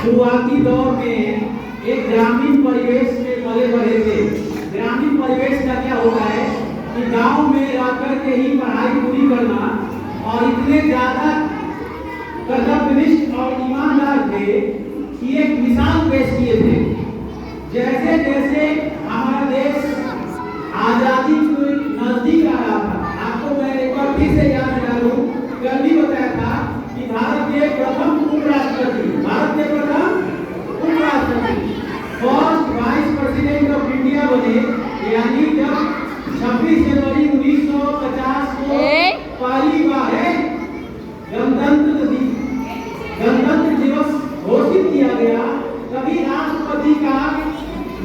शुरुआती दौर में एक ग्रामीण परिवेश में पले बढ़े थे। ग्रामीण परिवेश का क्या होता है कि गांव में रहकर के ही पढ़ाई पूरी करना, और इतने ज्यादा कर्तव्यनिष्ठ और ईमानदार थे कि एक मिसाल पेश किए थे। जैसे जैसे हमारा देश आजादी के नजदीक आ रहा था, आपको मैं एक बार फिर से याद दिला दूं, कल भी बताया था कि भारत के प्रथम उपराष्ट्रपति, भारत के प्रथम उपराष्ट्रपति first vice president of India बने, यानी जब 26 जनवरी 1950 को पहली बार गणतंत्र दिवस घोषित किया गया, तभी राष्ट्रपति का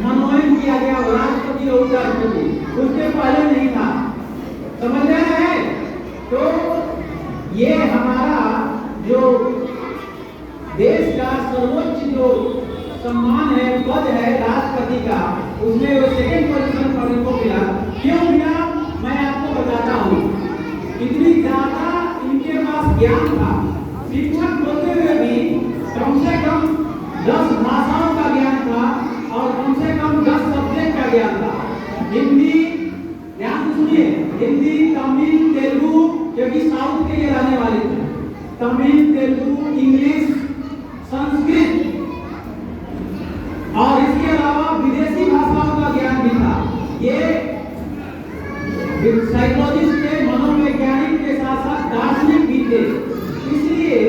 मनोनयन किया गया, राष्ट्रपति और उपराष्ट्रपति, उसके पहले नहीं था। समझ रहे हैं? तो ये हमारा जो देश का सर्वोच्च जो सम्मान है, पद है राष्ट्रपति का, उसमें वो सेकंड पोजीशन पर इनको मिला। क्यों मिला मैं आपको बताता हूँ। इतनी ज्यादा इनके पास ज्ञान था, शिक्षक होते हुए भी कम से कम 10 भाषाओं का ज्ञान था और कम से कम 10 सब्जेक्ट का ज्ञान था। हिंदी, ध्यान से सुनिए, हिंदी, तमिल, तेलुगु, क्योंकि साउथ के ये रहने वाले थे, तमिल, तेलुगु, इंग्लिश, संस्कृत, और इसके अलावा विदेशी भाषाओं का ज्ञान भी था। ये साइकोलॉजिस्ट थे, मनोवैज्ञानिक के साथ साथ दार्शनिक भी थे। इसलिए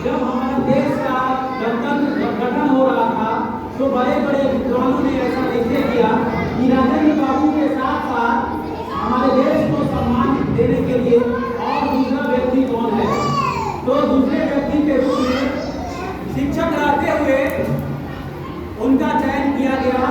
जब हमारे देश का गणतंत्र गठन हो रहा था तो बड़े बड़े विद्वानों ने ऐसा निश्चय किया कि राजेंद्र बाबू के साथ साथ हमारे देश को सम्मान देने के लिए और दूसरा व्यक्ति कौन है, तो दूसरे व्यक्ति के रूप में शिक्षक रहते हुए उनका चयन किया गया।